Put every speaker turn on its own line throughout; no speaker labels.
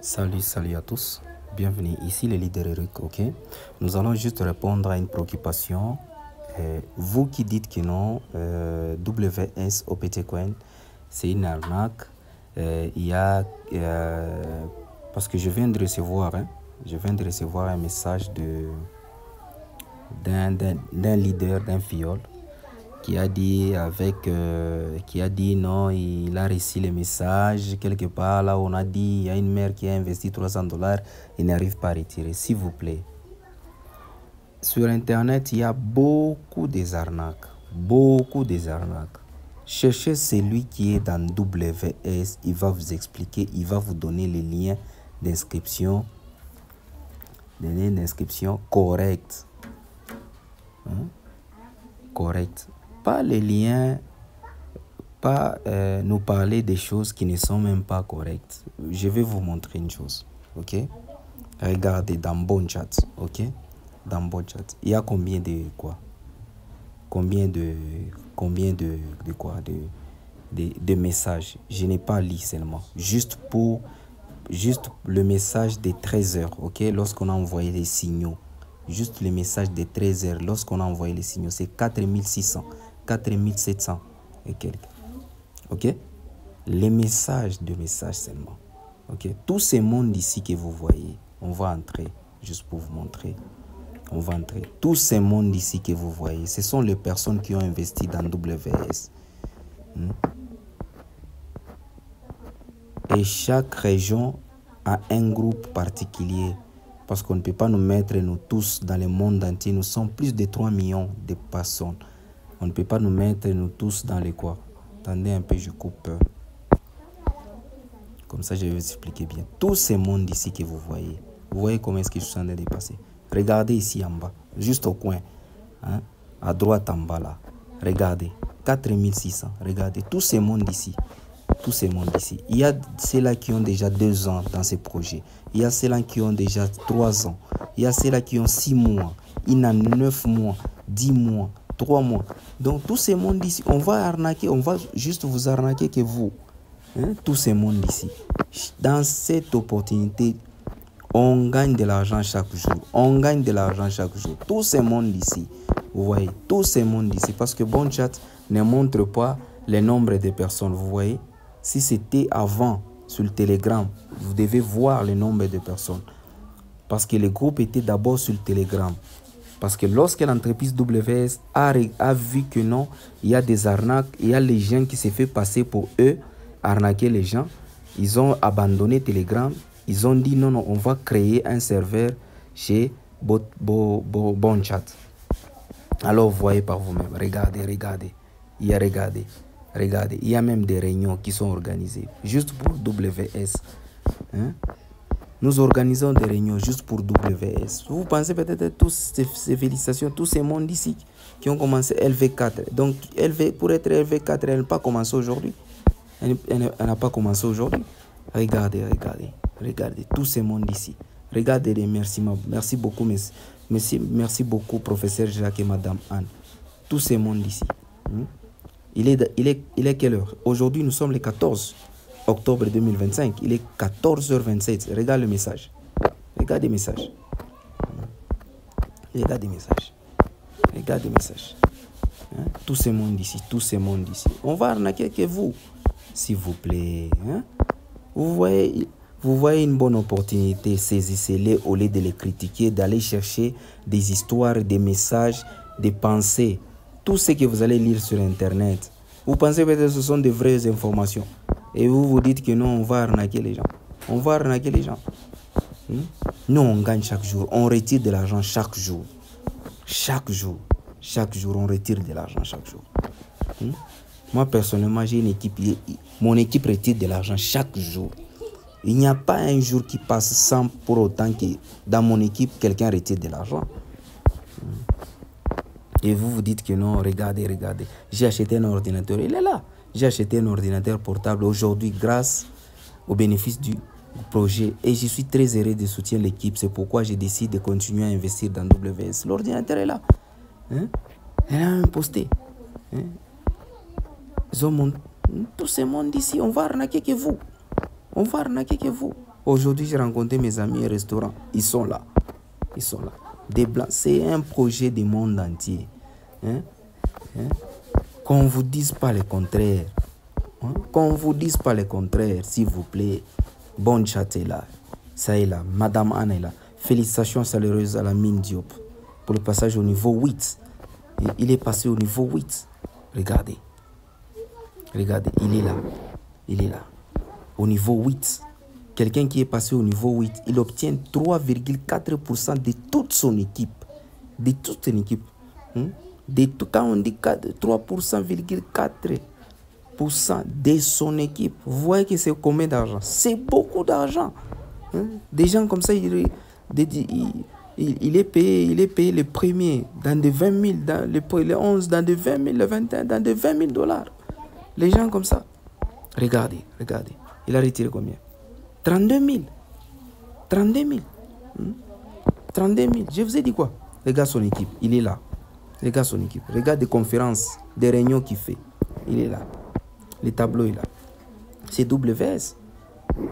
Salut à tous, bienvenue ici le leader Eric, ok? Nous allons juste répondre à une préoccupation. Vous qui dites que non, WS OPT Coin, c'est une arnaque. Parce que je viens de recevoir un message d'un leader, d'un fiole, qui a dit non, il a reçu le message quelque part là où on a dit il y a une mère qui a investi $300, il n'arrive pas à retirer. S'il vous plaît, sur internet il y a beaucoup des arnaques, cherchez celui qui est dans WS, il va vous expliquer, il va vous donner les liens d'inscription, corrects, correct. Pas les liens, pas nous parler des choses qui ne sont même pas correctes. Je vais vous montrer une chose, ok? Regardez dans bon chat, ok? Dans bon chat, il y a combien de quoi? Combien de messages? Je n'ai pas lu seulement. Juste le message des 13 heures, ok? Lorsqu'on a envoyé les signaux. Juste le message de 13 heures, lorsqu'on a envoyé les signaux, c'est 4600, 4700 et quelques. Ok? Les messages seulement. Ok? Tout ce monde ici que vous voyez, on va entrer, juste pour vous montrer. On va entrer. Tout ce monde ici que vous voyez, ce sont les personnes qui ont investi dans WS. Et chaque région a un groupe particulier. Parce qu'on ne peut pas nous mettre, nous tous, dans le monde entier. Nous sommes plus de 3 millions de personnes. On ne peut pas nous mettre, nous tous, dans les quoi. Attendez un peu, je coupe. Comme ça, je vais vous expliquer bien. Tout ce monde ici que vous voyez comment est-ce que je suis en train de passer. Regardez ici en bas, juste au coin. Hein, à droite en bas là. Regardez, 4600. Regardez, tout ce monde ici. Tout ce monde ici. Il y a ceux-là qui ont déjà 2 ans dans ces projets. Il y a ceux-là qui ont déjà 3 ans. Il y a ceux-là qui ont 6 mois. Il y en a 9 mois, 10 mois, 3 mois. Donc, tout ce monde ici, on va arnaquer, on va juste vous arnaquer que vous. Hein? Tout ce monde ici. Dans cette opportunité, on gagne de l'argent chaque jour. On gagne de l'argent chaque jour. Tout ce monde ici. Vous voyez, tout ce monde ici. Parce que Bon Chat ne montre pas le nombre de personnes. Vous voyez. Si c'était avant sur le Telegram, vous devez voir le nombre de personnes. Parce que le groupe était d'abord sur le Telegram. Parce que lorsque l'entreprise WS a vu que non, il y a des arnaques, il y a les gens qui se font passer pour eux, arnaquer les gens, ils ont abandonné Telegram. Ils ont dit non, on va créer un serveur chez Bon Chat. Alors vous voyez par vous-même, regardez. Regardez, il y a même des réunions qui sont organisées juste pour WS. Hein? Nous organisons des réunions juste pour WS. Vous pensez peut-être tous ces félicitations, tous ces mondes ici qui ont commencé LV4. Donc, pour être LV4, elle n'a pas commencé aujourd'hui. Elle n'a pas commencé aujourd'hui. Regardez, tous ces mondes ici. Regardez les remerciements. Merci beaucoup, merci beaucoup, professeur Jacques et madame Anne. Tous ces mondes ici. Il est quelle heure? Aujourd'hui, nous sommes le 14 octobre 2025. Il est 14h27. Regarde le message. Regarde les messages. Hein? Tout ce monde ici. On va arnaquer que vous. S'il vous plaît. Hein? Vous voyez une bonne opportunité. Saisissez-les au lieu de les critiquer, d'aller chercher des histoires, des messages, des pensées. Tout ce que vous allez lire sur Internet, vous pensez peut-être que ce sont de vraies informations. Et vous vous dites que non, on va arnaquer les gens. Nous, on gagne chaque jour. On retire de l'argent chaque jour. Chaque jour, on retire de l'argent chaque jour. Moi, personnellement, j'ai une équipe. Mon équipe retire de l'argent chaque jour. Il n'y a pas un jour qui passe sans pour autant que dans mon équipe, quelqu'un retire de l'argent. Et vous vous dites que non, regardez. J'ai acheté un ordinateur, il est là. J'ai acheté un ordinateur portable aujourd'hui grâce au bénéfice du projet. Et je suis très heureux de soutenir l'équipe. C'est pourquoi j'ai décidé de continuer à investir dans WS. L'ordinateur est là. Hein? Elle a même posté. Hein? Tout ce monde ici, on va arnaquer que vous. Aujourd'hui, j'ai rencontré mes amis au restaurant. Ils sont là. Ils sont là. Des Blancs. C'est un projet du monde entier. Hein? Hein? Qu'on ne vous dise pas le contraire. Hein? Qu'on ne vous dise pas le contraire, s'il vous plaît. Bonne chatte est là. Ça est là. Madame Anne est là. Félicitations chaleureuses à la mine Diop pour le passage au niveau 8. Et il est passé au niveau 8. Regardez. Regardez, il est là. Il est là. Au niveau 8. Quelqu'un qui est passé au niveau 8, il obtient 3,4% de toute son équipe. De toute son équipe. Quand on dit 3,4% de son équipe, vous voyez que c'est combien d'argent? C'est beaucoup d'argent. Des gens comme ça, il est payé le premier dans des 20 000, dans le 11 dans des 20 000, le 21 dans des 20 000 dollars. Les gens comme ça. Regardez, regardez. Il a retiré combien? 32 000. 32 000. 32 000. Je vous ai dit quoi? Regarde son équipe. Il est là. Regarde son équipe. Regarde des conférences, des réunions qu'il fait. Il est là. Les tableaux, il est là. C'est WS.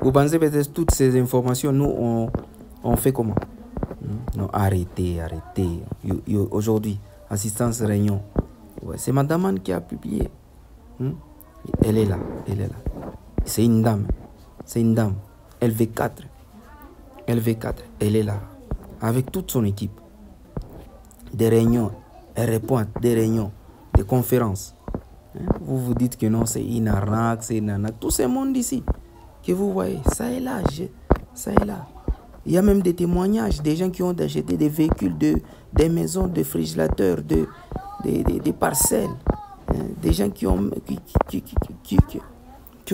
Vous pensez peut-être toutes ces informations, nous, on fait comment? Non, arrêtez, arrêtez. Aujourd'hui, assistance réunion. Ouais, c'est Madame Anne qui a publié. Elle est là, elle est là. C'est une dame. C'est une dame. LV4. LV4. Elle est là. Avec toute son équipe. Des réunions. Elle répond à des réunions. Des conférences. Vous vous dites que non, c'est une arnaque, c'est une arnaque. Tout ce monde ici que vous voyez, ça est là. Ça est là. Il y a même des témoignages des gens qui ont acheté des véhicules, des maisons, des frigérateurs, des parcelles. Des gens qui ont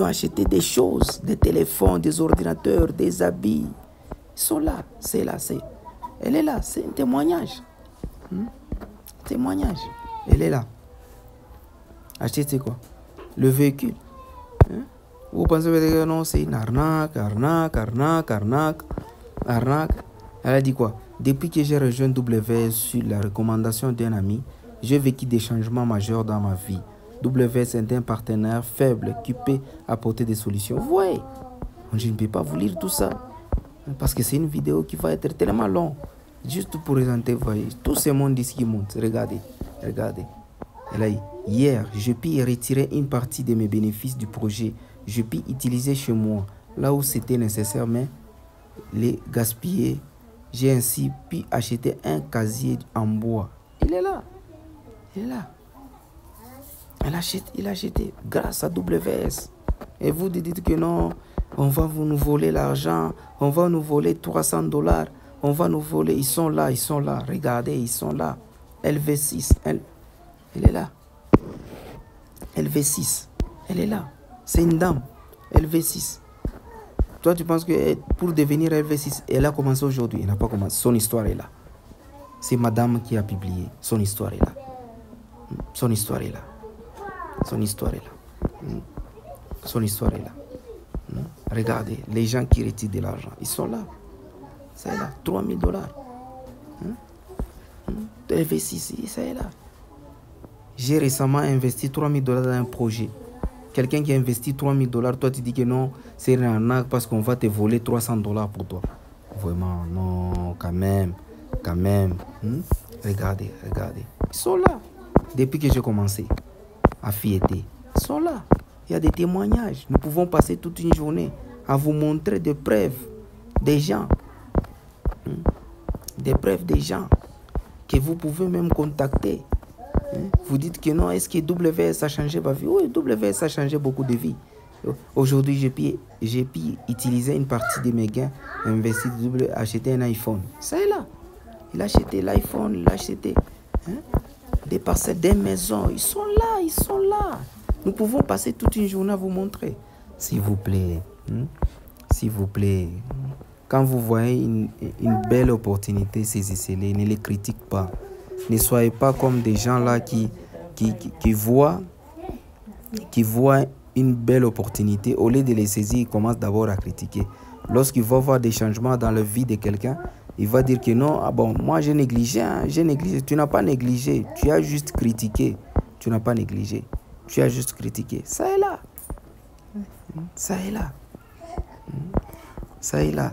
acheté des choses, des téléphones, des ordinateurs, des habits. Ils sont là. C'est là. Elle est là. C'est un témoignage. Témoignage. Elle est là. Achetez quoi? Le véhicule. Vous pensez que non, c'est une arnaque. Elle a dit quoi? Depuis que j'ai rejoint WS sur la recommandation d'un ami, j'ai vécu des changements majeurs dans ma vie. WS est un partenaire faible qui peut apporter des solutions. Vous voyez, je ne peux pas vous lire tout ça parce que c'est une vidéo qui va être tellement longue. Juste pour présenter, vous voyez, tout ce monde ici qui monte. Regardez. Elle a dit, hier, je puis retirer une partie de mes bénéfices du projet. Je puis utiliser chez moi, là où c'était nécessaire, mais les gaspiller. J'ai ainsi pu acheter un casier en bois. Il est là. Il a acheté grâce à WS. Et vous dites que non, on va nous voler l'argent, on va nous voler $300, on va nous voler. Ils sont là. Regardez, ils sont là. LV6, elle est là. LV6, elle est là. C'est une dame. LV6. Toi, tu penses que pour devenir LV6, elle a commencé aujourd'hui. Elle n'a pas commencé. Son histoire est là. C'est madame qui a publié. Son histoire est là. Regardez, les gens qui retirent de l'argent, ils sont là. C'est là. $3 000. LV6, c'est là. J'ai récemment investi $3 000 dans un projet. Quelqu'un qui a investi $3 000, toi tu dis que non, c'est une arnaque parce qu'on va te voler $300 pour toi. Vraiment, non, quand même. Regardez. Ils sont là. Depuis que j'ai commencé à filleter, ils sont là. Il y a des témoignages. Nous pouvons passer toute une journée à vous montrer des preuves des gens. Des preuves des gens que vous pouvez même contacter. Vous dites que non, est-ce que WS a changé ma vie? Oui, WS a changé beaucoup de vies. Aujourd'hui, j'ai pu utiliser une partie de mes gains, investir, acheter un iPhone. Ça est là. Il a acheté l'iPhone, il a acheté des parcelles, des maisons. Ils sont là. Nous pouvons passer toute une journée à vous montrer. S'il vous plaît. Quand vous voyez une belle opportunité, saisissez-les, ne les critiquez pas. Ne soyez pas comme des gens là qui voient une belle opportunité. Au lieu de les saisir, ils commencent d'abord à critiquer. Lorsqu'il va voir des changements dans la vie de quelqu'un, il va dire que non, moi j'ai négligé. Tu n'as pas négligé, tu as juste critiqué. Tu n'as pas négligé, tu as juste critiqué. Ça est là. Ça est là.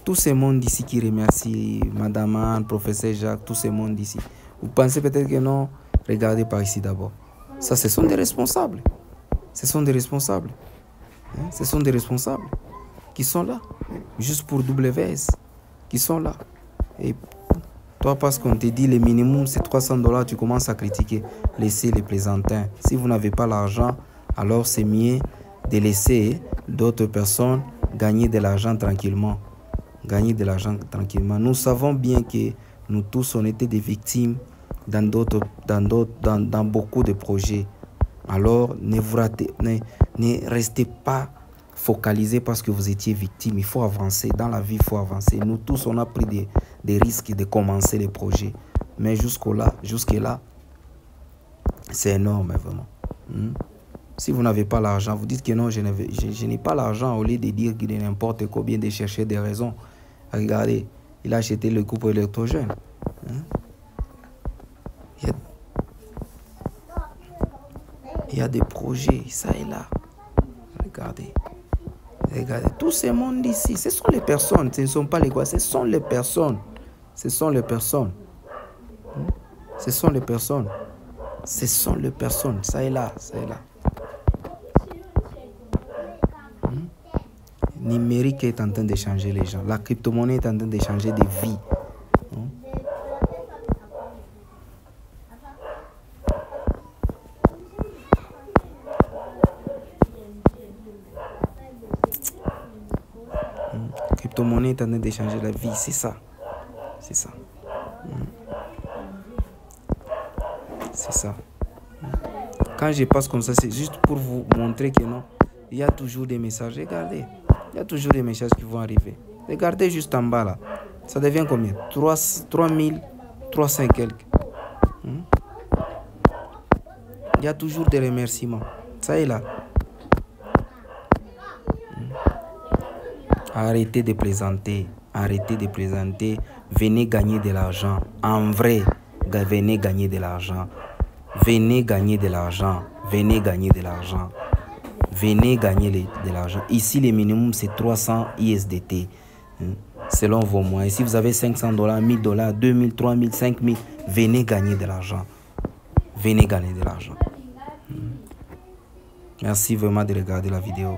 Tout ce monde ici qui remercie Madame Anne, Professeur Jacques, tout ce monde ici. Vous pensez peut-être que non? Regardez par ici d'abord. Ça, ce sont des responsables. Ce sont des responsables. Hein? Ce sont des responsables qui sont là. Juste pour WS. Qui sont là. Et toi, parce qu'on te dit le minimum c'est $300, tu commences à critiquer. Laissez les plaisantins. Si vous n'avez pas l'argent, alors c'est mieux de laisser d'autres personnes gagner de l'argent tranquillement. Gagner de l'argent tranquillement. Nous savons bien que nous tous, on était des victimes dans beaucoup de projets. Alors, ne restez pas focalisés parce que vous étiez victime. Il faut avancer. Dans la vie, il faut avancer. Nous tous, on a pris des risques de commencer les projets. Mais jusque-là, c'est énorme, vraiment. Si vous n'avez pas l'argent, vous dites que non, je n'ai pas l'argent, au lieu de dire qu'il est n'importe combien, de chercher des raisons. Regardez, il a acheté le couple électrogène. Il y a des projets, ça et là. Regardez. Regardez, tout ce monde ici, ce sont les personnes, ce ne sont pas les quoi, ce sont les personnes. Ce sont les personnes. Ce sont les personnes. Ce sont les personnes, ça et là, ça et là. Numérique est en train de changer les gens. La crypto-monnaie est en train de changer des vies. La crypto-monnaie est en train de changer la vie, c'est ça. C'est ça. C'est ça. Quand je passe comme ça, c'est juste pour vous montrer que non, il y a toujours des messages. Regardez. Il y a toujours des messages qui vont arriver. Regardez juste en bas là. Ça devient combien? 3300 quelques. Il y a toujours des remerciements. Ça est là. Arrêtez de plaisanter. Arrêtez de plaisanter. Venez gagner de l'argent. En vrai, venez gagner de l'argent. Venez gagner de l'argent. Venez gagner de l'argent. Venez gagner de l'argent. Ici, le minimum, c'est 300 ISDT. Selon vos moyens. Si vous avez $500, $1000, 2000, 3000, 5000, venez gagner de l'argent. Venez gagner de l'argent. Merci vraiment de regarder la vidéo.